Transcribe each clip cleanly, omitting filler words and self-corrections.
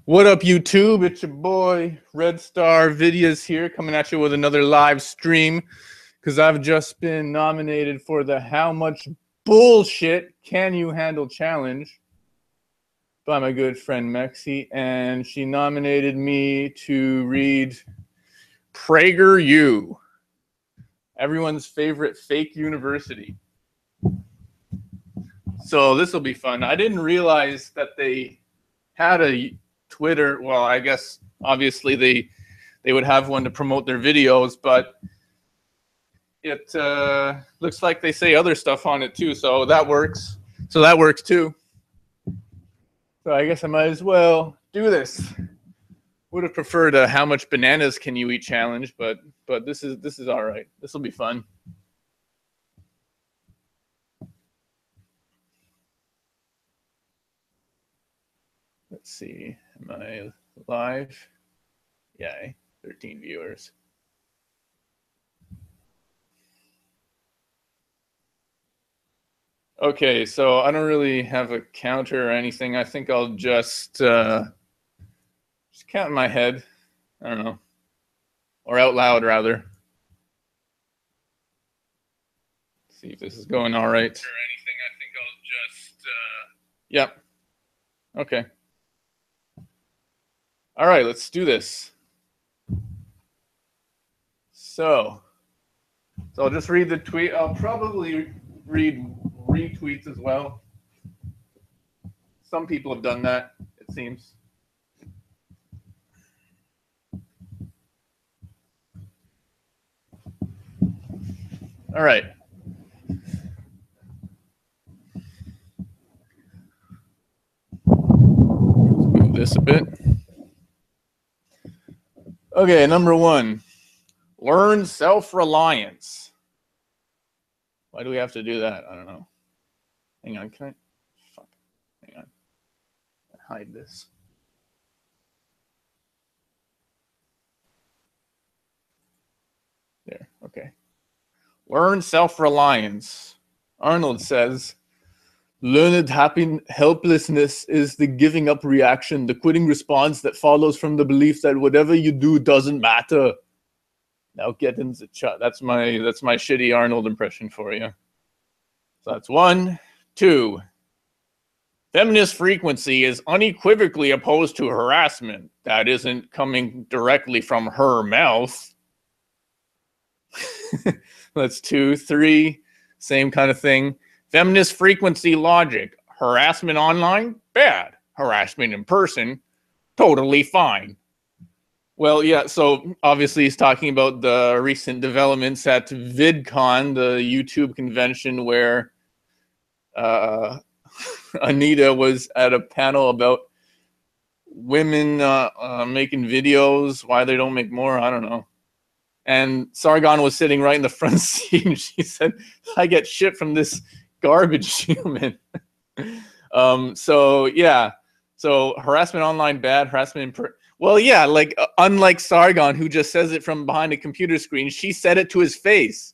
What up, YouTube? It's your boy Red Star Videos here, coming at you with another live stream because I've just been nominated for the How Much Bullshit Can You Handle Challenge by my good friend Mexi, and she nominated me to read PragerU, everyone's favorite fake university. So this will be fun. I didn't realize that they had a Twitter. Well, I guess obviously they would have one to promote their videos, but it looks like they say other stuff on it too, so that works. So that works too. So I guess I might as well do this. Would have preferred a how much bananas can you eat challenge, but this is all right. This will be fun. Let's see. Am I live? Yeah, 13 viewers. Okay, so I don't really have a counter or anything. I think I'll just count in my head. I don't know. Or out loud, rather. See if this is going all right. Or anything. I think I'll just yep. Okay. All right, let's do this. So I'll just read the tweet. I'll probably read retweets as well. Some people have done that, it seems. All right. Let's move this a bit. Okay, number 1. Learn self-reliance. Why do we have to do that? I don't know. Hang on, can I? Fuck. Hang on. Hide this. There, okay. Learn self-reliance. Arnold says, learned helplessness is the giving up reaction, the quitting response that follows from the belief that whatever you do doesn't matter. Now get in the chat. That's my shitty Arnold impression for you. So that's 1. 2. Feminist frequency is unequivocally opposed to harassment. That isn't coming directly from her mouth. That's 2. 3. Same kind of thing. Feminist frequency logic. Harassment online? Bad. Harassment in person? Totally fine. Well, yeah, so obviously he's talking about the recent developments at Vidcon, the YouTube convention where Anita was at a panel about women making videos, why they don't make more, I don't know. And Sargon was sitting right in the front seat, and she said, I get shit from this garbage human. So, yeah. So harassment online, bad. Harassment in well, yeah, like unlike Sargon, who just says it from behind a computer screen, she said it to his face.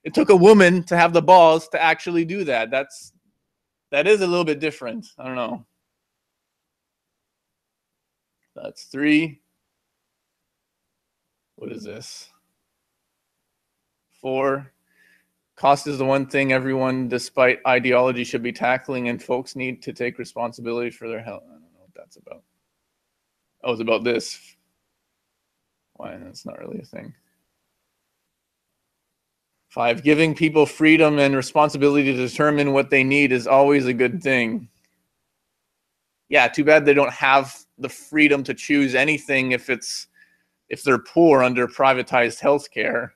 It took a woman to have the balls to actually do that. That is a little bit different. I don't know. That's 3. What is this? 4. Cost is the one thing everyone, despite ideology, should be tackling, and folks need to take responsibility for their health. I don't know what that's about. Oh, it's about this. Why? That's not really a thing. 5. Giving people freedom and responsibility to determine what they need is always a good thing. Yeah, too bad they don't have the freedom to choose anything if they're poor under privatized healthcare.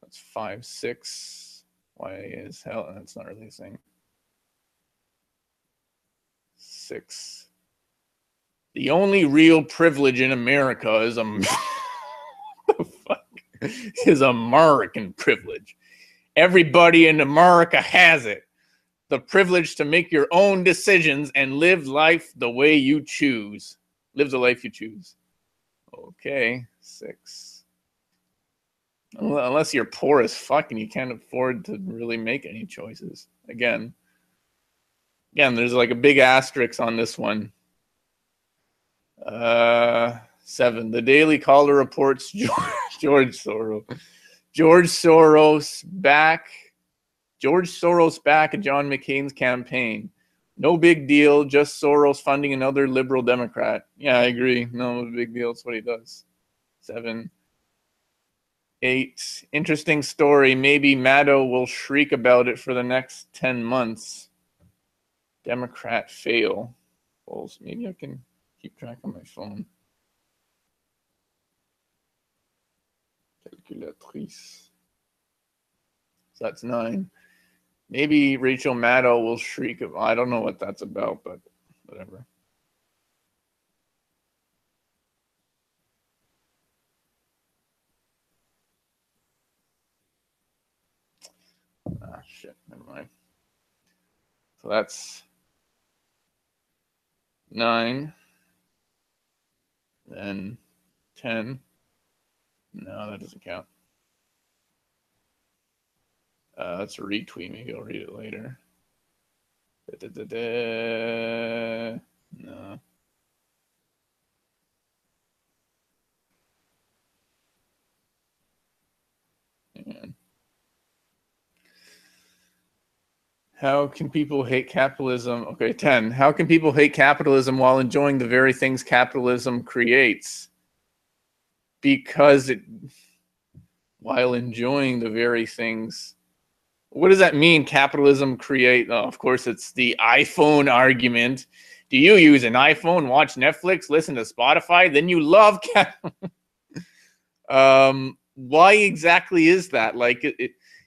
That's 5. 6. Why is hell? That's not really a thing. 6. The only real privilege in America is is American privilege. Everybody in America has it. The privilege to make your own decisions and live life the way you choose. Live the life you choose. Okay, 6. Unless you're poor as fuck and you can't afford to really make any choices. Again, there's like a big asterisk on this one. 7. The Daily Caller reports George Soros. George Soros back at John McCain's campaign. No big deal, just Soros funding another liberal Democrat. Yeah, I agree. No big deal. It's what he does. 7. 8. Interesting story. Maybe Maddow will shriek about it for the next 10 months. Democrat fail. Well, maybe I can keep track on my phone. Calculatrice. So that's 9. Maybe Rachel Maddow will shriek. I don't know what that's about, but whatever. Ah, shit. Never mind. So that's 9. Then 10. No, that doesn't count. That's a retweet. Maybe I'll read it later. No. Man. How can people hate capitalism? Okay, 10. How can people hate capitalism while enjoying the very things capitalism creates? Because while enjoying the very things. What does that mean, capitalism create? Oh, of course, it's the iPhone argument. Do you use an iPhone, watch Netflix, listen to Spotify? Then you love why exactly is that? Like,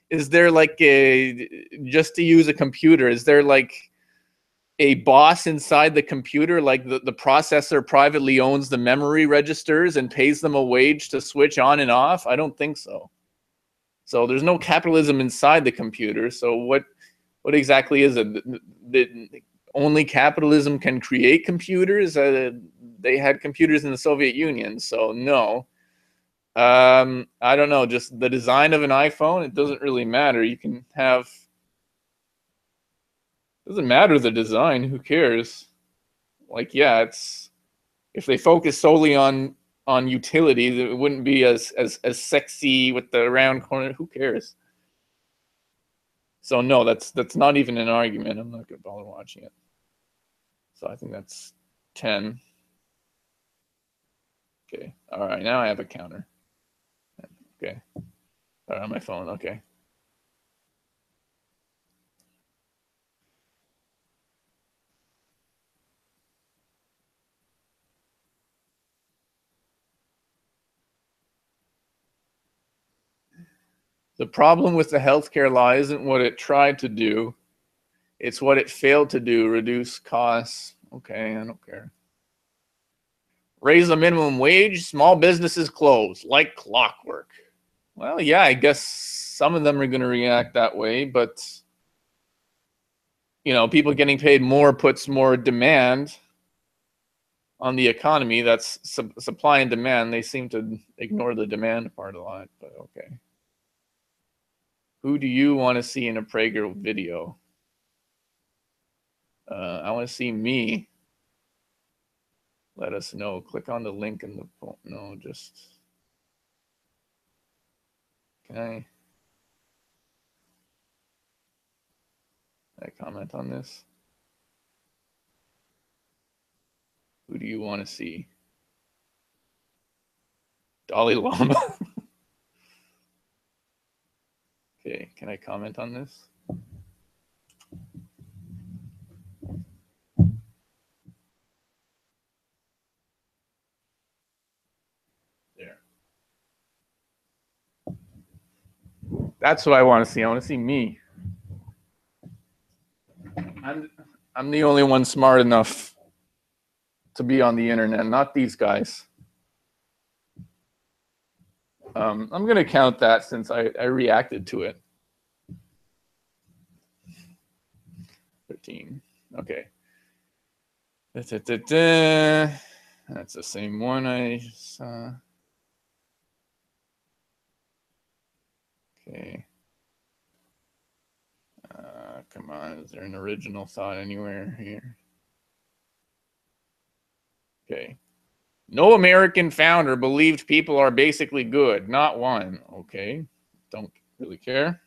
is there like just to use a computer, is there like a boss inside the computer, like the processor privately owns the memory registers and pays them a wage to switch on and off? I don't think so. So there's no capitalism inside the computer. So what exactly is it? That only capitalism can create computers? They had computers in the Soviet Union, so no. I don't know. Just the design of an iPhone, it doesn't really matter. You can have. Doesn't matter the design. Who cares? Like, yeah, it's if they focus solely on utility, it wouldn't be as sexy with the round corner. Who cares? So no, that's not even an argument. I'm not gonna bother watching it. So I think that's 10. Okay. All right. Now I have a counter. Okay. All right, on my phone. Okay. The problem with the healthcare law isn't what it tried to do. It's what it failed to do, reduce costs. Okay, I don't care. Raise the minimum wage, small businesses close like clockwork. Well, yeah, I guess some of them are going to react that way, but people getting paid more puts more demand on the economy. That's supply and demand. They seem to ignore the demand part a lot, but okay. Who do you want to see in a Prager video? I want to see me. Let us know. Click on the link in the phone. No, just. Can I comment on this? Who do you want to see? Dalai Lama. Okay, can I comment on this? There. That's what I want to see. I want to see me. I'm the only one smart enough to be on the internet, not these guys. I'm going to count that since I reacted to it. 13. Okay. That's the same one I saw. Okay. Come on. Is there an original thought anywhere here? Okay. No American founder believed people are basically good. Not one. Okay. Don't really care.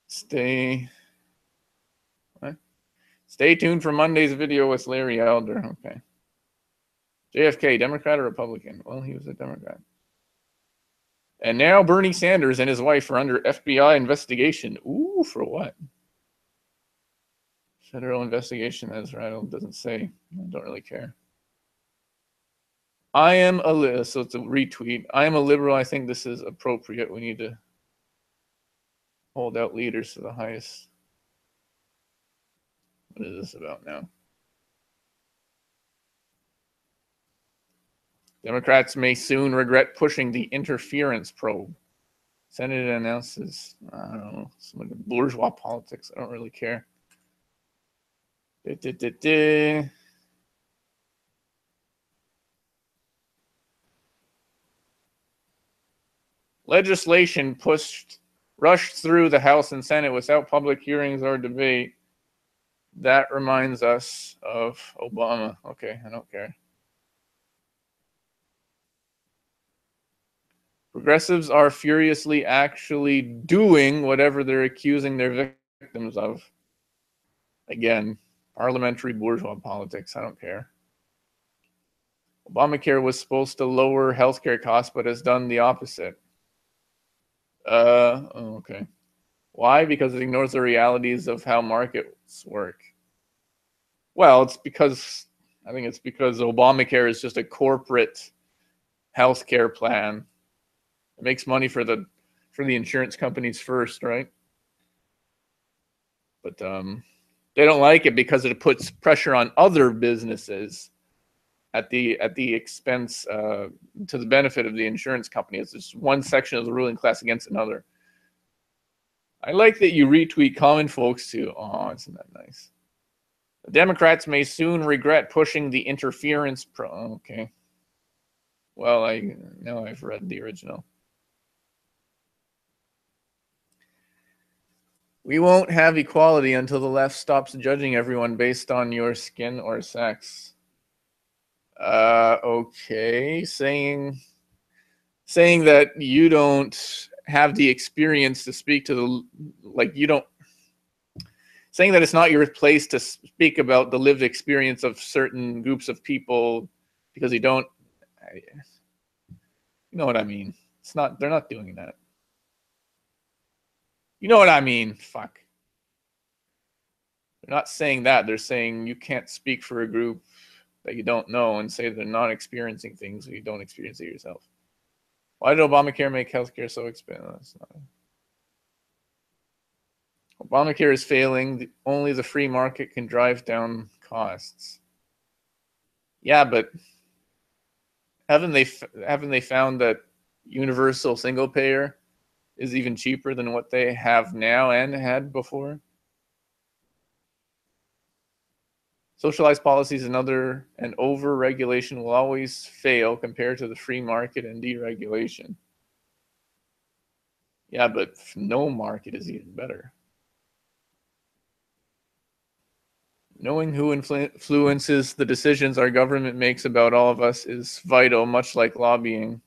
Stay. What? Stay tuned for Monday's video with Larry Elder. Okay. JFK, Democrat or Republican? Well, he was a Democrat. And now Bernie Sanders and his wife are under FBI investigation. Ooh, for what? Federal investigation, that's right. It doesn't say. I don't really care. I am a so it's a retweet. I am a liberal. I think this is appropriate. We need to hold out leaders to the highest. What is this about now? Democrats may soon regret pushing the interference probe. Senate announces, I don't know, some bourgeois politics. I don't really care. Legislation rushed through the House and Senate without public hearings or debate. That reminds us of Obama. Okay, I don't care. Progressives are furiously actually doing whatever they're accusing their victims of. Again, parliamentary bourgeois politics. I don't care. Obamacare was supposed to lower healthcare costs, but has done the opposite. Okay. Why? Because it ignores the realities of how markets work. Well, I think it's because Obamacare is just a corporate healthcare plan. It makes money for the insurance companies first, right? But they don't like it because it puts pressure on other businesses at the expense to the benefit of the insurance company. It's just one section of the ruling class against another. I like that you retweet common folks too. Oh, isn't that nice? The Democrats may soon regret pushing the interference okay. Well, now I've read the original. We won't have equality until the left stops judging everyone based on your skin or sex. Okay. Saying that you don't have the experience to speak to saying that it's not your place to speak about the lived experience of certain groups of people because you don't, you know what I mean? They're not doing that. You know what I mean? Fuck. They're not saying that. They're saying you can't speak for a group that you don't know and say they're not experiencing things so you don't experience it yourself. Why did Obamacare make healthcare so expensive? Obamacare is failing. Only the free market can drive down costs. Yeah, but haven't they found that universal single payer is even cheaper than what they have now and had before? Socialized policies and over-regulation will always fail compared to the free market and deregulation. Yeah, but no market is even better. Knowing who influences the decisions our government makes about all of us is vital, much like lobbying.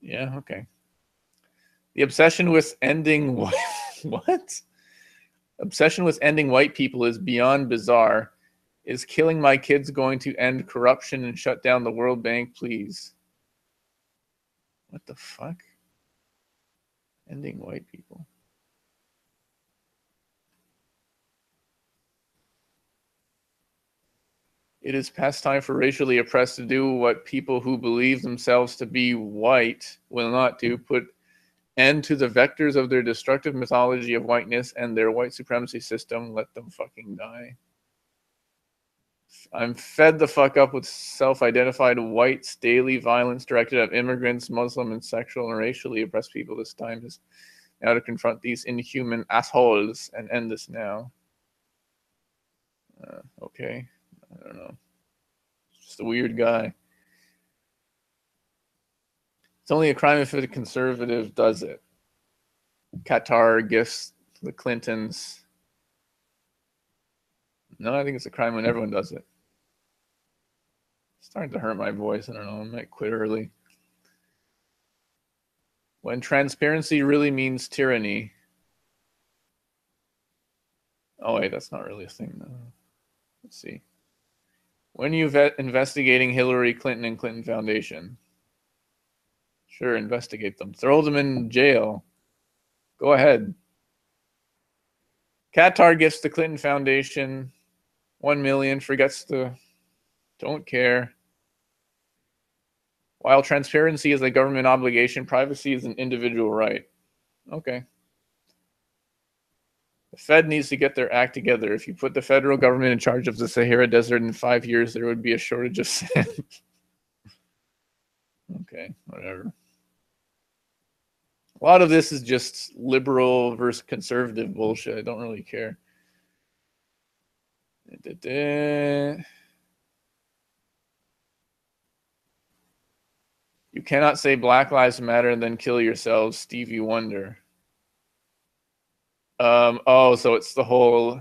Yeah, okay. The obsession with ending what? Obsession with ending white people is beyond bizarre. Is killing my kids going to end corruption and shut down the World Bank, please? What the fuck? Ending white people. It is past time for racially oppressed to do what people who believe themselves to be white will not do. Put end to the vectors of their destructive mythology of whiteness and their white supremacy system. Let them fucking die. I'm fed the fuck up with self-identified whites' daily violence directed at immigrants, Muslim, and sexual and racially oppressed people. This time is now to confront these inhuman assholes and end this now. Okay. I don't know. Just a weird guy. It's only a crime if a conservative does it. Qatar gifts the Clintons. No, I think it's a crime when everyone does it. starting to hurt my voice. I don't know. I might quit early. When transparency really means tyranny. Oh, wait, that's not really a thing, though. Let's see. When you investigating Hillary Clinton and Clinton Foundation. Sure, investigate them. Throw them in jail. Go ahead. Qatar gifts the Clinton Foundation 1 million, forgets to, don't care. While transparency is a government obligation, privacy is an individual right. Okay. The Fed needs to get their act together. If you put the federal government in charge of the Sahara Desert in 5 years, there would be a shortage of sand. Okay, whatever. A lot of this is just liberal versus conservative bullshit. I don't really care. You cannot say Black Lives Matter and then kill yourselves, Stevie Wonder. Oh, so it's the whole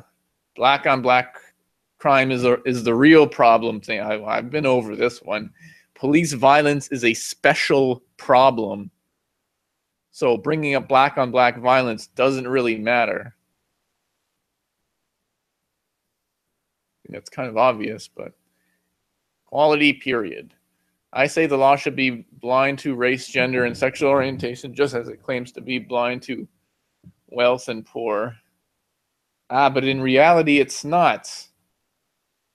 black on black crime is the real problem thing. I've been over this one. Police violence is a special problem. So bringing up black on black violence doesn't really matter. I think that's kind of obvious, but equality, period. I say the law should be blind to race, gender, and sexual orientation, just as it claims to be blind to wealth and poor. But in reality, it's not.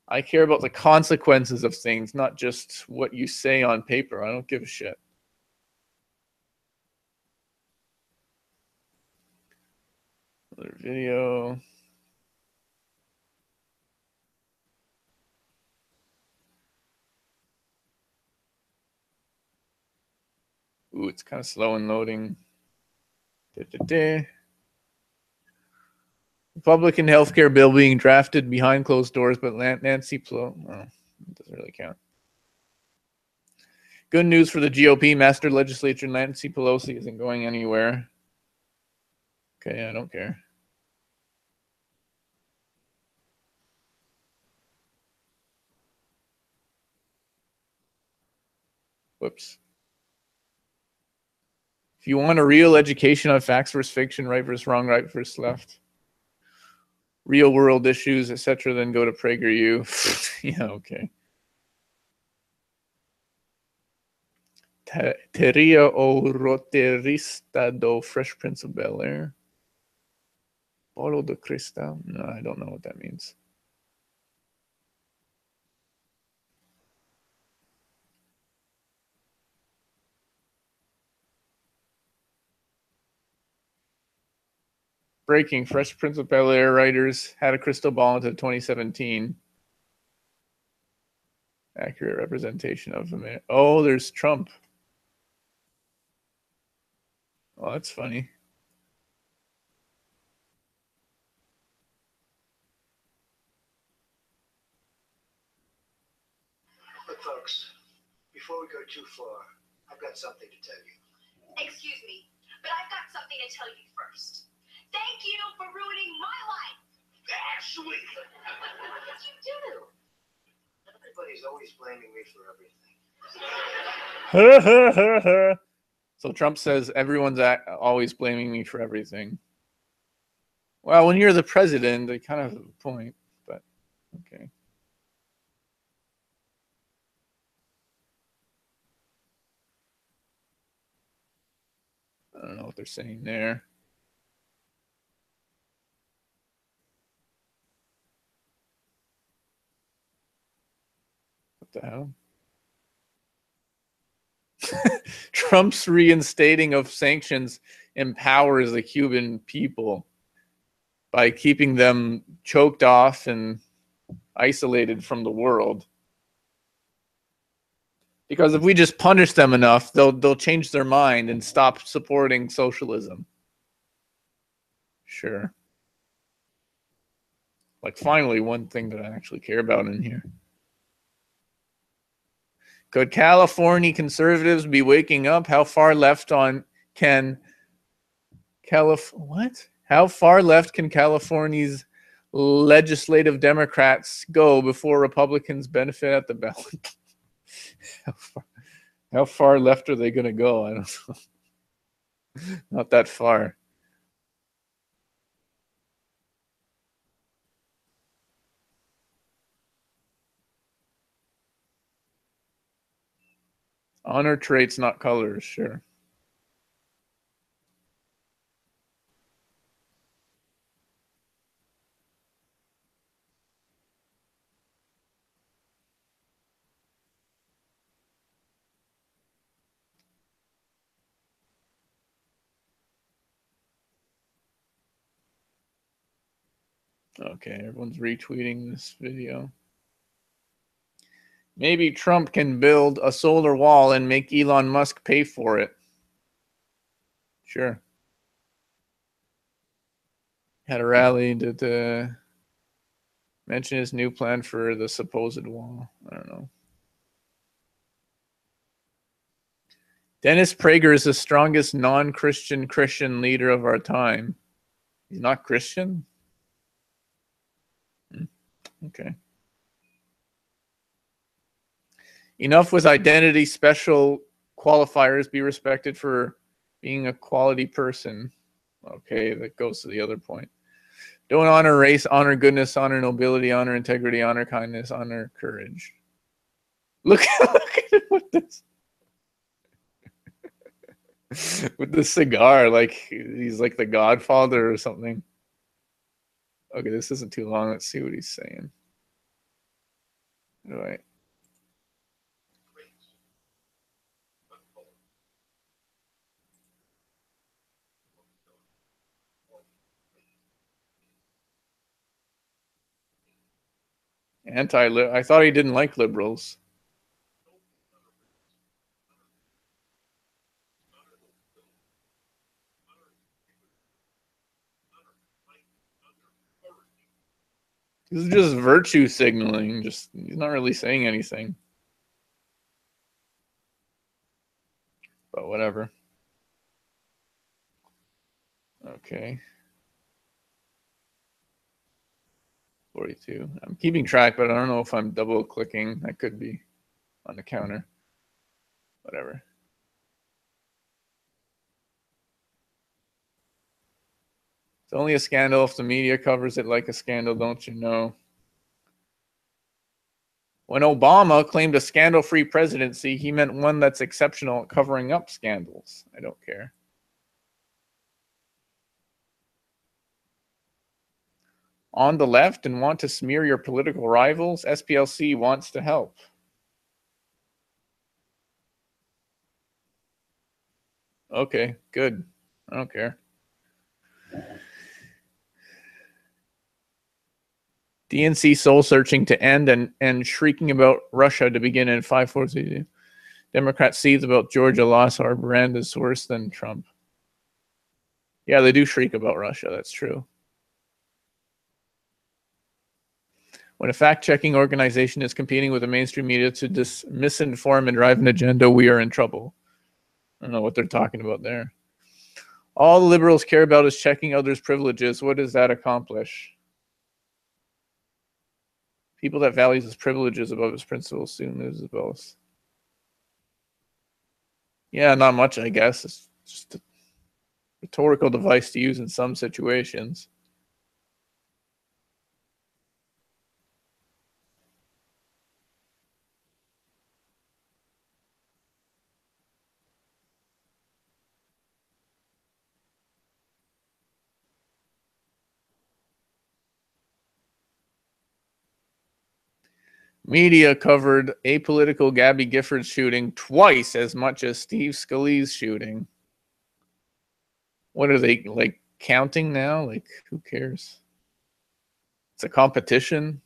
I care about the consequences of things, not just what you say on paper. I don't give a shit. Another video. Ooh, it's kind of slow in loading. Republican healthcare bill being drafted behind closed doors, but Nancy Pelosi, oh, it doesn't really count. Good news for the GOP. Master legislature Nancy Pelosi isn't going anywhere. Okay, I don't care. Whoops. If you want a real education on facts versus fiction, right versus wrong, right versus left, real world issues, etc., then go to PragerU. Yeah, okay. Teoria o roteirista do Fresh Prince of Bel-Air. Bolo de Cristal? No, I don't know what that means. Breaking. Fresh Prince of Bel-Air writers had a crystal ball into 2017. Accurate representation of America. Oh, there's Trump. Oh, that's funny. Look, folks, before we go too far, I've got something to tell you. Excuse me, but I've got something to tell you first. Thank you for ruining my life. Actually, What did you do? everybody's always blaming me for everything. So Trump says everyone's always blaming me for everything. Well, when you're the president, they kind of have a point, but okay. I don't know what they're saying there. What the hell? Trump's reinstating of sanctions empowers the Cuban people by keeping them choked off and isolated from the world. Because if we just punish them enough, they'll change their mind and stop supporting socialism. Sure. Like, finally, one thing that I actually care about in here. Could California conservatives be waking up? How far left can How far left can California's legislative Democrats go before Republicans benefit at the ballot? How far left are they going to go? I don't know. Not that far. Honor traits, not colors. Sure. Okay, everyone's retweeting this video. Maybe Trump can build a solar wall and make Elon Musk pay for it. Sure. Had a rally to mention his new plan for the supposed wall. I don't know. Dennis Prager is the strongest non-Christian Christian leader of our time. He's not Christian? Okay. Enough with identity special qualifiers. Be respected for being a quality person. Okay, that goes to the other point. Don't honor race, honor goodness, honor nobility, honor integrity, honor kindness, honor courage. Look at what this with the cigar, like he's like the Godfather or something. Okay, this isn't too long. Let's see what he's saying. All right. I thought he didn't like liberals. This is just virtue signaling. Just he's not really saying anything. But whatever. Okay. 42. I'm keeping track, but I don't know if I'm double clicking. That could be on the counter. Whatever. It's only a scandal if the media covers it like a scandal, don't you know? When Obama claimed a scandal-free presidency, he meant one that's exceptional at covering up scandals. I don't care. On the left and want to smear your political rivals, SPLC wants to help. Okay, good. I don't care. DNC soul searching to end and shrieking about Russia to begin in 5-4. Democrats seethe about Georgia loss. Our brand is worse than Trump. Yeah, they do shriek about Russia. That's true. When a fact-checking organization is competing with the mainstream media to misinform and drive an agenda, we are in trouble. I don't know what they're talking about there. All the liberals care about is checking others' privileges. What does that accomplish? People that values his privileges above his principles soon loses both. Yeah, not much, I guess. It's just a rhetorical device to use in some situations. Media covered apolitical Gabby Giffords shooting twice as much as Steve Scalise shooting. What are they, like, counting now? Like, who cares? It's a competition.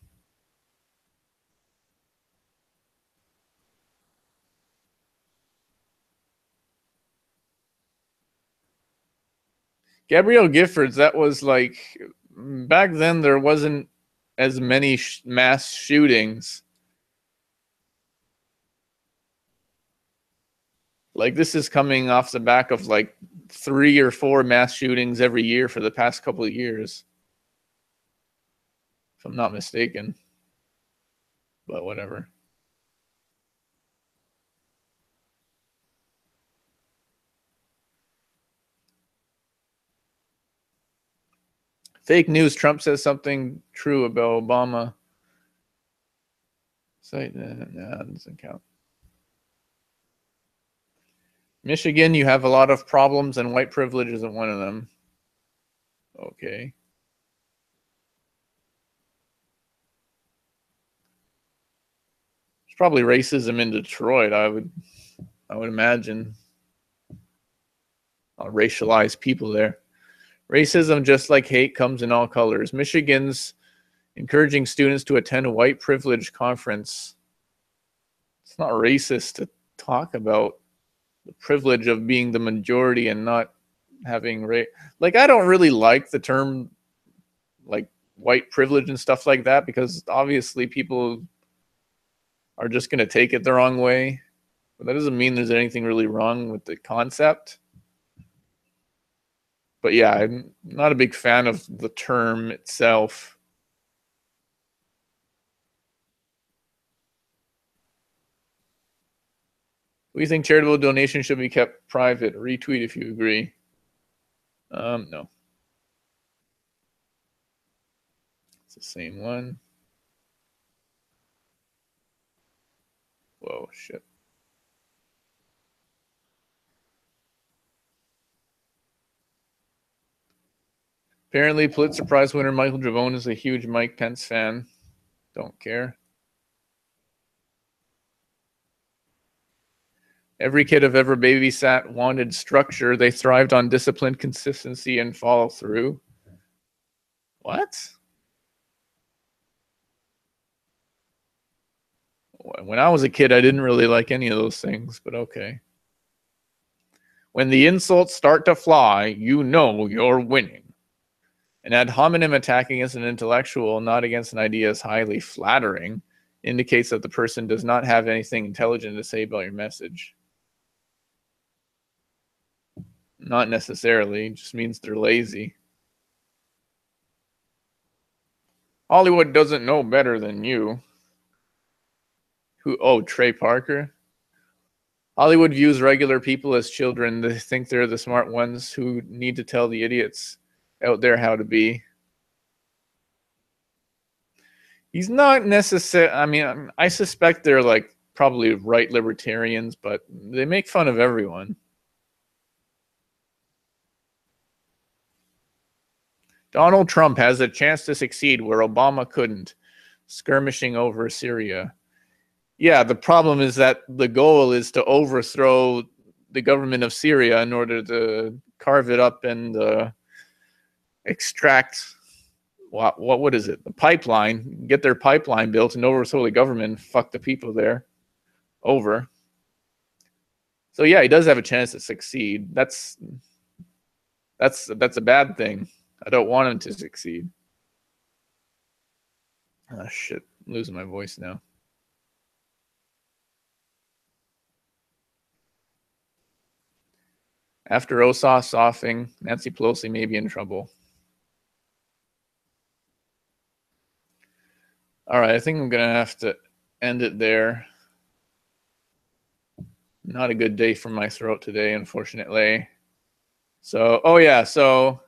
Gabrielle Giffords, that was like, back then there wasn't as many mass shootings. Like, this is coming off the back of like 3 or 4 mass shootings every year for the past couple of years, if I'm not mistaken. But whatever. Fake news. Trump says something true about Obama. Site, no, doesn't count. Michigan, you have a lot of problems, and white privilege isn't one of them. Okay. There's probably racism in Detroit. I would imagine. Racialized people there. Racism, just like hate, comes in all colors. Michigan's encouraging students to attend a white privilege conference. It's not racist to talk about the privilege of being the majority and not having like, I don't really like the term like white privilege and stuff like that, because obviously people are just going to take it the wrong way. But that doesn't mean there's anything really wrong with the concept. But yeah, I'm not a big fan of the term itself. We think charitable donations should be kept private. Retweet if you agree. No. It's the same one. Whoa, shit. Apparently, Pulitzer Prize winner Michael Javon is a huge Mike Pence fan. Don't care. Every kid I've ever babysat wanted structure. They thrived on discipline, consistency, and follow through. What? When I was a kid, I didn't really like any of those things, but okay. When the insults start to fly, you know you're winning. An ad hominem attack against an intellectual, not against an idea, is highly flattering. Indicates that the person does not have anything intelligent to say about your message. Not necessarily, it just means they're lazy. Hollywood doesn't know better than you. Who? Oh, Trey Parker. Hollywood views regular people as children. They think they're the smart ones who need to tell the idiots out there how to be. He's not necessarily, I mean, I suspect they're like probably right libertarians, but they make fun of everyone. Donald Trump has a chance to succeed where Obama couldn't. Skirmishing over Syria. Yeah, the problem is that the goal is to overthrow the government of Syria in order to carve it up and extract what is it? The pipeline, get their pipeline built and overthrow the government, fuck the people there over. So yeah, he does have a chance to succeed. That's a bad thing. I don't want him to succeed. Oh shit, I'm losing my voice now. After Ossoff offing, Nancy Pelosi may be in trouble. All right, I think I'm going to have to end it there. Not a good day for my throat today, unfortunately. So, oh yeah, so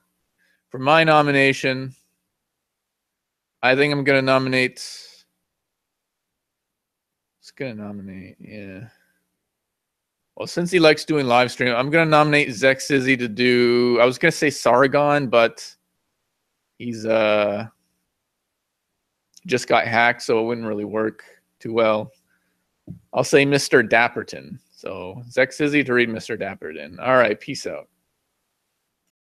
for my nomination, I think I'm going to nominate. Yeah. Well, since he likes doing live stream, I'm going to nominate Xexizy to do, I was going to say Sargon, but he's just got hacked, so it wouldn't really work too well. I'll say Mr. Dapperton. So Xexizy to read Mr. Dapperton. All right, peace out.